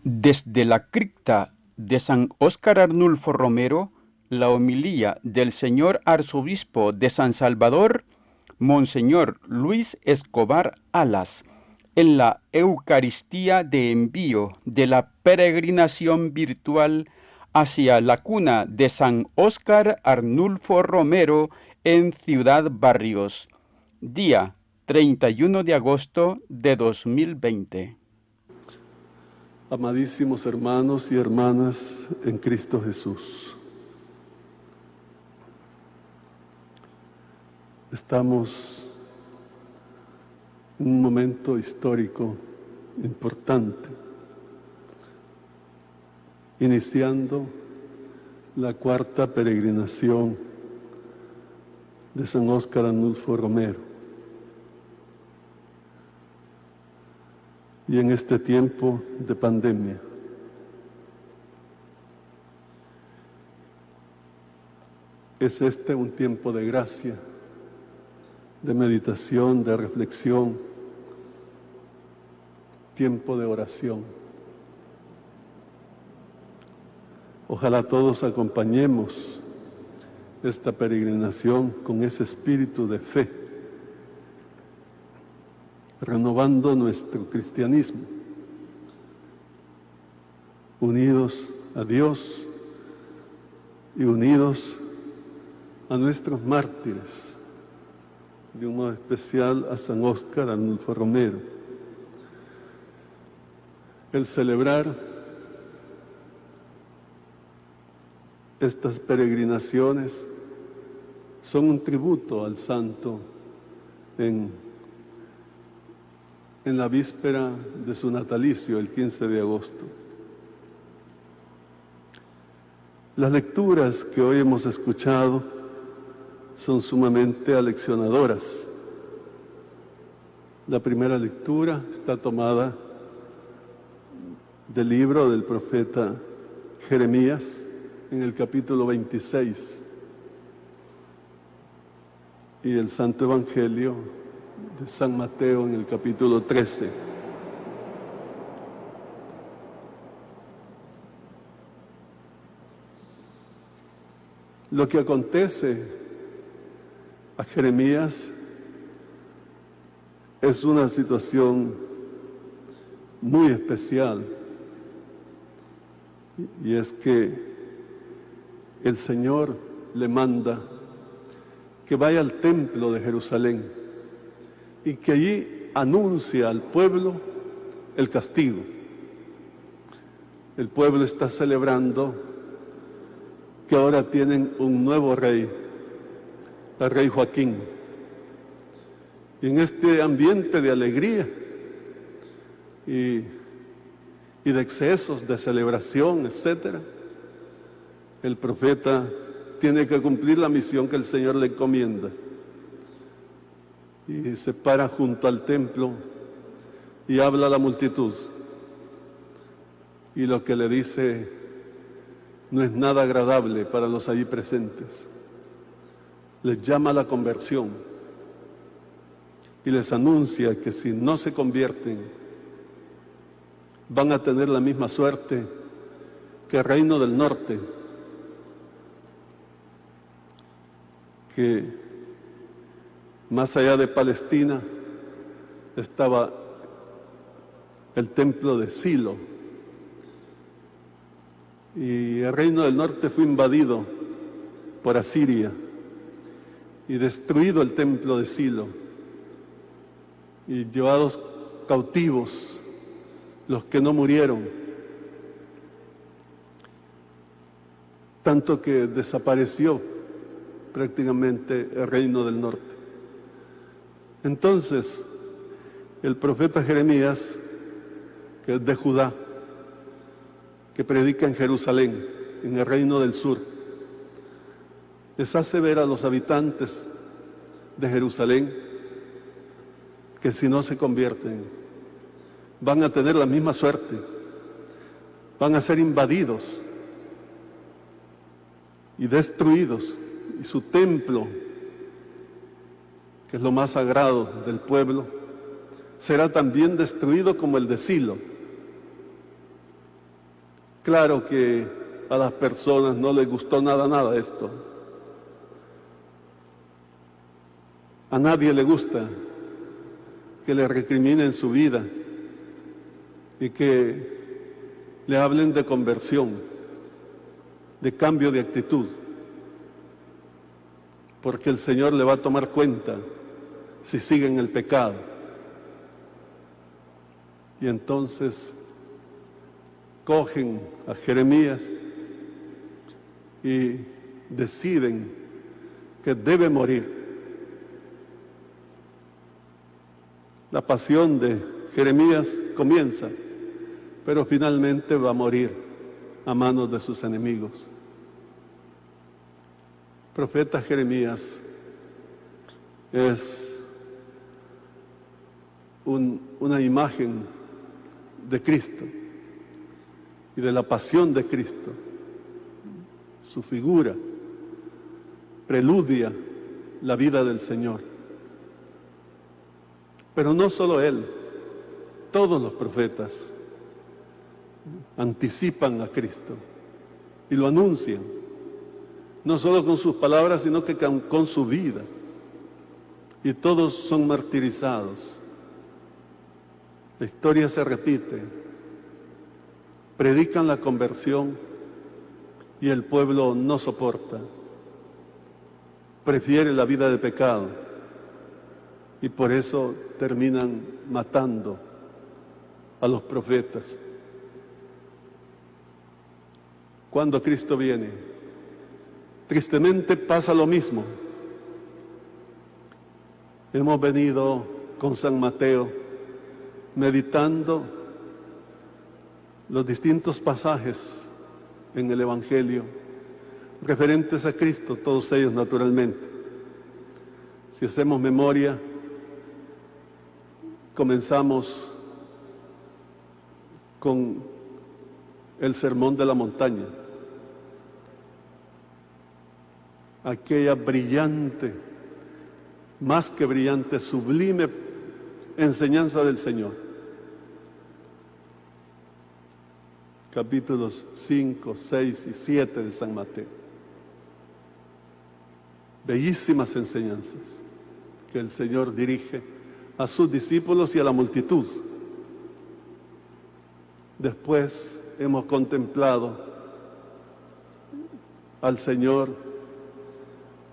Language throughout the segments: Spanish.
Desde la cripta de San Óscar Arnulfo Romero, la homilía del señor arzobispo de San Salvador, Monseñor Luis Escobar Alas, en la Eucaristía de envío de la peregrinación virtual hacia la cuna de San Óscar Arnulfo Romero en Ciudad Barrios, día 31 de agosto de 2020. Amadísimos hermanos y hermanas en Cristo Jesús, estamos en un momento histórico importante, iniciando la cuarta peregrinación de San Óscar Arnulfo Romero. Y en este tiempo de pandemia, es este un tiempo de gracia, de meditación, de reflexión, tiempo de oración. Ojalá todos acompañemos esta peregrinación con ese espíritu de fe, renovando nuestro cristianismo, unidos a Dios y unidos a nuestros mártires, de un modo especial a San Óscar Arnulfo Romero. El celebrar estas peregrinaciones son un tributo al santo en la víspera de su natalicio, el 15 de agosto. Las lecturas que hoy hemos escuchado son sumamente aleccionadoras. La primera lectura está tomada del libro del profeta Jeremías, en el capítulo 26, y el Santo Evangelio de San Mateo en el capítulo 13. Lo que acontece a Jeremías es una situación muy especial, y es que el Señor le manda que vaya al templo de Jerusalén y que allí anuncia al pueblo el castigo. El pueblo está celebrando que ahora tienen un nuevo rey, el rey Joaquín. Y en este ambiente de alegría y de excesos, de celebración, etcétera, el profeta tiene que cumplir la misión que el Señor le encomienda. Y se para junto al templo y habla a la multitud. Y lo que le dice no es nada agradable para los allí presentes. Les llama a la conversión y les anuncia que si no se convierten, van a tener la misma suerte que el reino del norte, que más allá de Palestina estaba el templo de Silo, y el reino del norte fue invadido por Asiria y destruido el templo de Silo y llevados cautivos los que no murieron, tanto que desapareció prácticamente el reino del norte. Entonces, el profeta Jeremías, que es de Judá, que predica en Jerusalén, en el reino del sur, les hace ver a los habitantes de Jerusalén que si no se convierten, van a tener la misma suerte, van a ser invadidos y destruidos, y su templo, que es lo más sagrado del pueblo, será también destruido como el de Silo. Claro que a las personas no les gustó nada esto. A nadie le gusta que le recriminen su vida y que le hablen de conversión, de cambio de actitud, porque el Señor le va a tomar cuenta si sigue en el pecado. Y entonces cogen a Jeremías y deciden que debe morir. La pasión de Jeremías comienza, pero finalmente va a morir a manos de sus enemigos. El profeta Jeremías es una imagen de Cristo y de la pasión de Cristo. Su figura preludia la vida del Señor. Pero no solo él, todos los profetas anticipan a Cristo y lo anuncian, no solo con sus palabras, sino que con su vida. Y todos son martirizados. La historia se repite. Predican la conversión y el pueblo no soporta. Prefiere la vida de pecado y por eso terminan matando a los profetas. Cuando Cristo viene, tristemente pasa lo mismo. Hemos venido con San Mateo meditando los distintos pasajes en el Evangelio referentes a Cristo, todos ellos naturalmente. Si hacemos memoria, comenzamos con el Sermón de la Montaña, aquella brillante, más que brillante, sublime enseñanza del Señor. Capítulos 5, 6 y 7 de San Mateo. Bellísimas enseñanzas que el Señor dirige a sus discípulos y a la multitud. Después hemos contemplado al Señor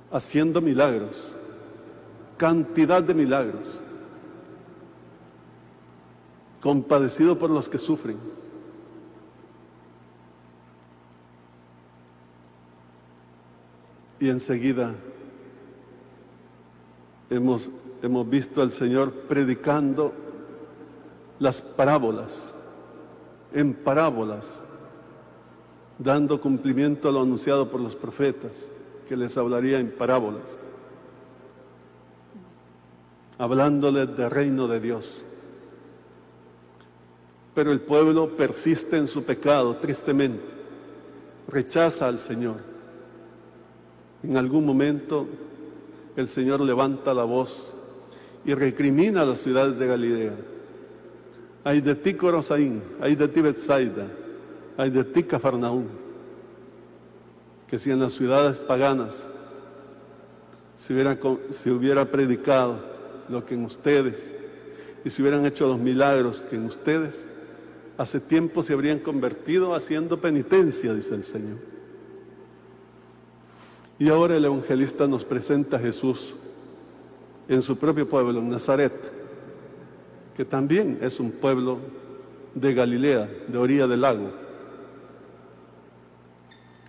haciendo milagros, cantidad de milagros, compadecido por los que sufren. Y enseguida hemos visto al Señor predicando las parábolas, en parábolas, dando cumplimiento a lo anunciado por los profetas, que les hablaría en parábolas, hablándoles del reino de Dios. Pero el pueblo persiste en su pecado, tristemente, rechaza al Señor. En algún momento el Señor levanta la voz y recrimina a las ciudades de Galilea. Ay de ti, Corosaín, ay de ti, Betsaida, ay de ti, Cafarnaúm, que si en las ciudades paganas se hubiera predicado lo que en ustedes, y se hubieran hecho los milagros que en ustedes, hace tiempo se habrían convertido haciendo penitencia, dice el Señor. Y ahora el evangelista nos presenta a Jesús en su propio pueblo, en Nazaret, que también es un pueblo de Galilea, de orilla del lago.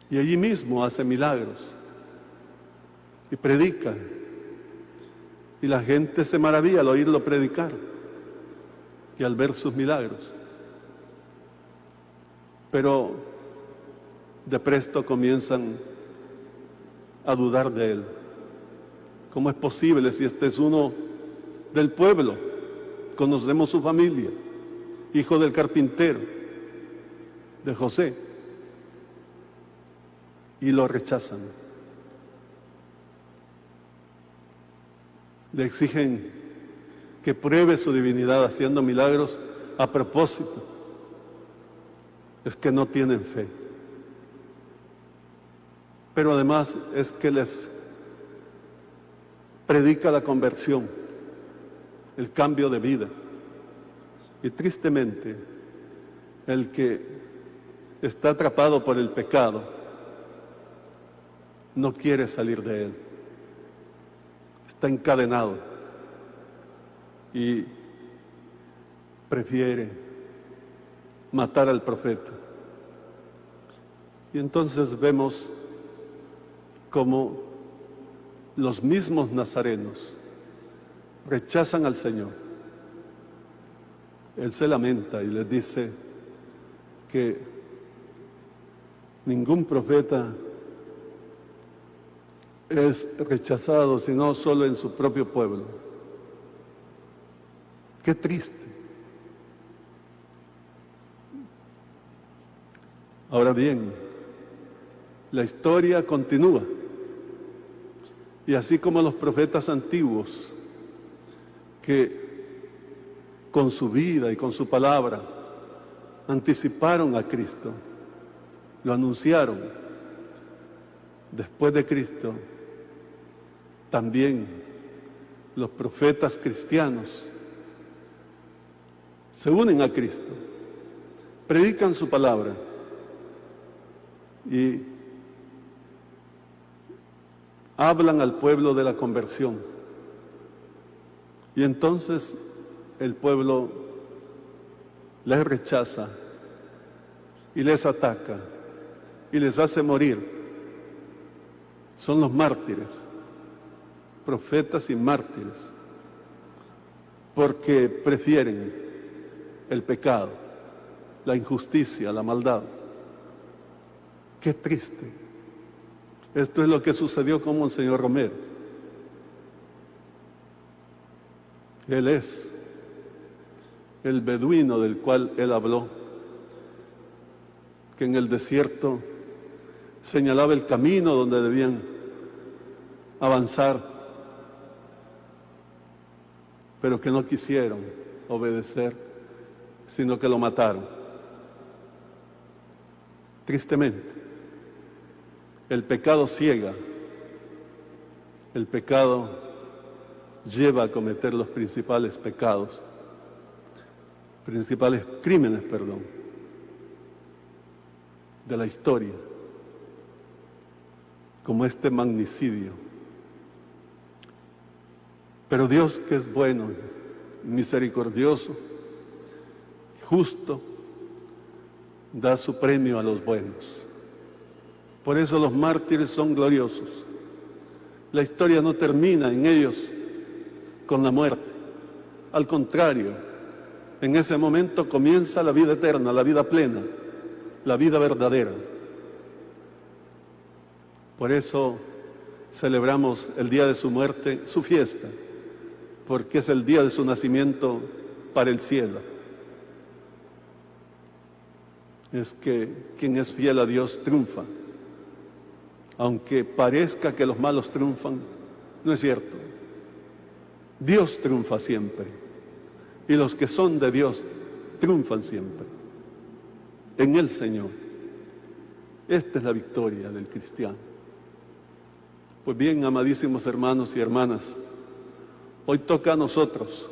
Y allí mismo hace milagros y predica. Y la gente se maravilla al oírlo predicar y al ver sus milagros. Pero de presto comienzan a dudar de él. ¿Cómo es posible si este es uno del pueblo? Conocemos su familia, hijo del carpintero, de José. Y lo rechazan. Le exigen que pruebe su divinidad haciendo milagros a propósito. es que no tienen fe. Pero además es que les predica la conversión, el cambio de vida. Y tristemente, el que está atrapado por el pecado no quiere salir de él. Está encadenado y prefiere matar al profeta. Y entonces vemos como los mismos nazarenos rechazan al Señor. Él se lamenta y les dice que ningún profeta es rechazado sino solo en su propio pueblo. Qué triste. Ahora bien, la historia continúa. Y así como los profetas antiguos, que con su vida y con su palabra anticiparon a Cristo, lo anunciaron, después de Cristo, también los profetas cristianos se unen a Cristo, predican su palabra y hablan al pueblo de la conversión. Y entonces el pueblo les rechaza y les ataca y les hace morir. Son los mártires, profetas y mártires, porque prefieren el pecado, la injusticia, la maldad. Qué triste. Esto es lo que sucedió con Monseñor Romero. Él es el beduino del cual él habló, que en el desierto señalaba el camino donde debían avanzar, pero que no quisieron obedecer, sino que lo mataron. Tristemente, el pecado ciega, el pecado lleva a cometer los principales crímenes, de la historia, como este magnicidio. Pero Dios, que es bueno, misericordioso, justo, da su premio a los buenos. Por eso los mártires son gloriosos. La historia no termina en ellos con la muerte. Al contrario, en ese momento comienza la vida eterna, la vida plena, la vida verdadera. Por eso celebramos el día de su muerte, su fiesta, porque es el día de su nacimiento para el cielo. Es que quien es fiel a Dios triunfa. Aunque parezca que los malos triunfan, no es cierto. Dios triunfa siempre. Y los que son de Dios triunfan siempre. En el Señor. Esta es la victoria del cristiano. Pues bien, amadísimos hermanos y hermanas, hoy toca a nosotros.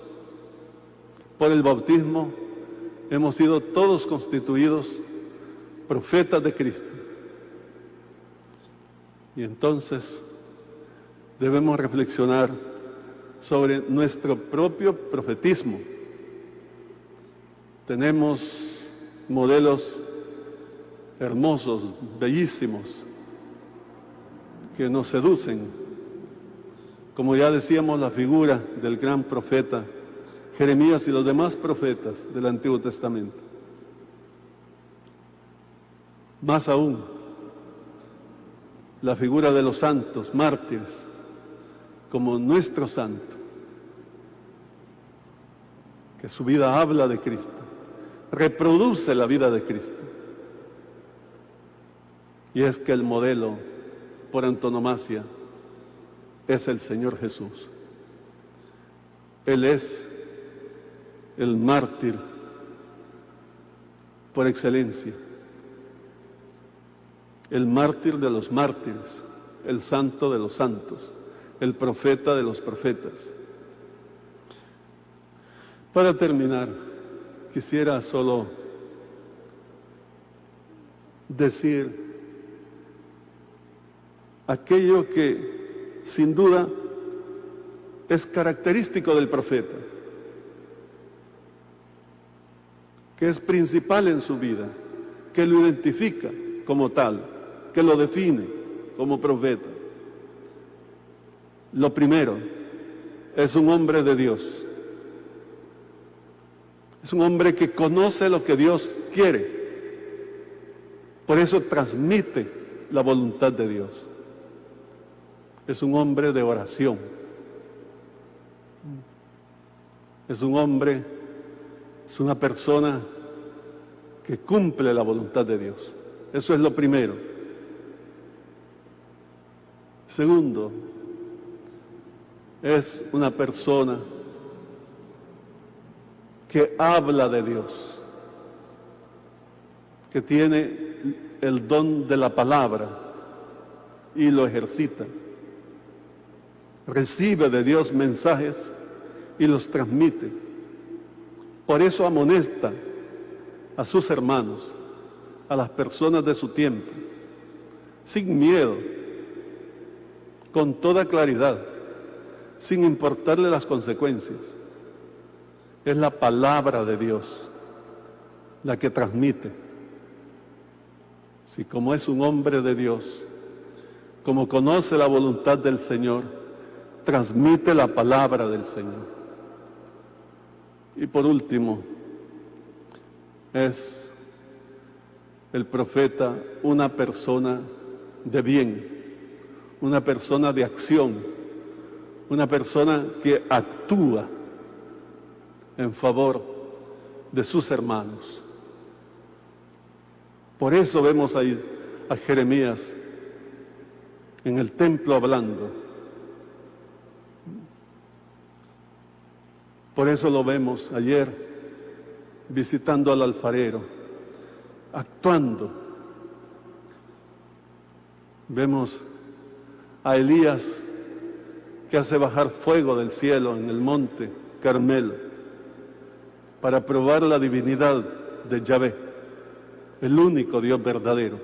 Por el bautismo hemos sido todos constituidos profetas de Cristo. Y entonces debemos reflexionar sobre nuestro propio profetismo. Tenemos modelos hermosos, bellísimos, que nos seducen. Como ya decíamos, la figura del gran profeta Jeremías y los demás profetas del Antiguo Testamento. Más aún, la figura de los santos, mártires, como nuestro santo, que su vida habla de Cristo, reproduce la vida de Cristo. Y es que el modelo por antonomasia es el Señor Jesús. Él es el mártir por excelencia. el mártir de los mártires, el santo de los santos, el profeta de los profetas. Para terminar, quisiera solo decir aquello que sin duda es característico del profeta, que es principal en su vida, que lo identifica como tal, que lo define como profeta. Lo primero, es un hombre de Dios. Es un hombre que conoce lo que Dios quiere. Por eso transmite la voluntad de Dios. Es un hombre de oración. Es un hombre, es una persona que cumple la voluntad de Dios. Eso es lo primero. Segundo, es una persona que habla de Dios, que tiene el don de la palabra y lo ejercita. Recibe de Dios mensajes y los transmite. Por eso amonesta a sus hermanos, a las personas de su tiempo, sin miedo, con toda claridad, sin importarle las consecuencias. Es la palabra de Dios la que transmite. Si como es un hombre de Dios, como conoce la voluntad del Señor, transmite la palabra del Señor. Y por último, es el profeta una persona de bien, una persona de acción, una persona que actúa en favor de sus hermanos. Por eso vemos ahí a Jeremías en el templo hablando. Por eso lo vemos ayer visitando al alfarero, actuando. Vemos a Elías que hace bajar fuego del cielo en el monte Carmelo para probar la divinidad de Yahvé, el único Dios verdadero.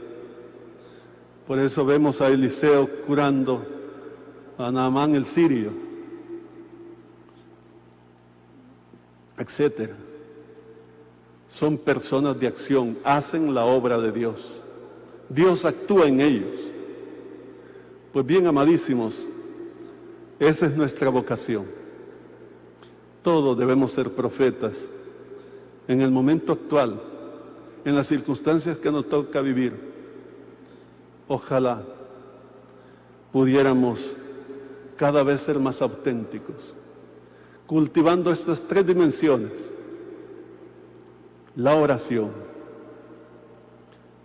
Por eso vemos a Eliseo curando a Naamán el sirio, etcétera. Son personas de acción, hacen la obra de Dios. Dios actúa en ellos. Pues bien, amadísimos, esa es nuestra vocación. Todos debemos ser profetas en el momento actual, en las circunstancias que nos toca vivir. Ojalá pudiéramos cada vez ser más auténticos, cultivando estas tres dimensiones: la oración,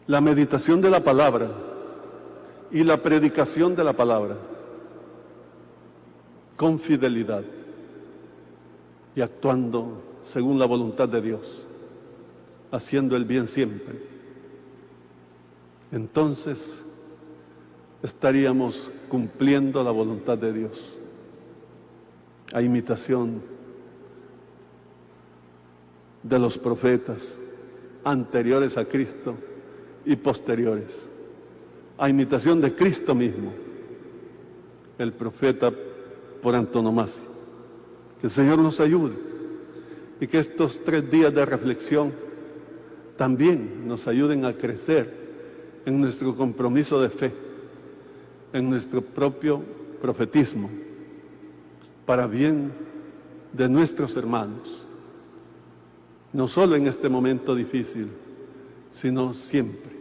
la meditación de la palabra y la predicación de la palabra, con fidelidad y actuando según la voluntad de Dios, haciendo el bien siempre. Entonces estaríamos cumpliendo la voluntad de Dios, a imitación de los profetas anteriores a Cristo y posteriores, a imitación de Cristo mismo, el profeta por antonomasia. Que el Señor nos ayude y que estos 3 días de reflexión también nos ayuden a crecer en nuestro compromiso de fe, en nuestro propio profetismo, para bien de nuestros hermanos, no solo en este momento difícil, sino siempre.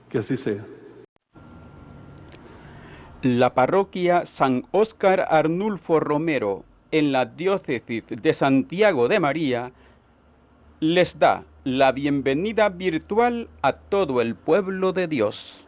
Que así sea. La parroquia San Óscar Arnulfo Romero, en la diócesis de Santiago de María, les da la bienvenida virtual a todo el pueblo de Dios.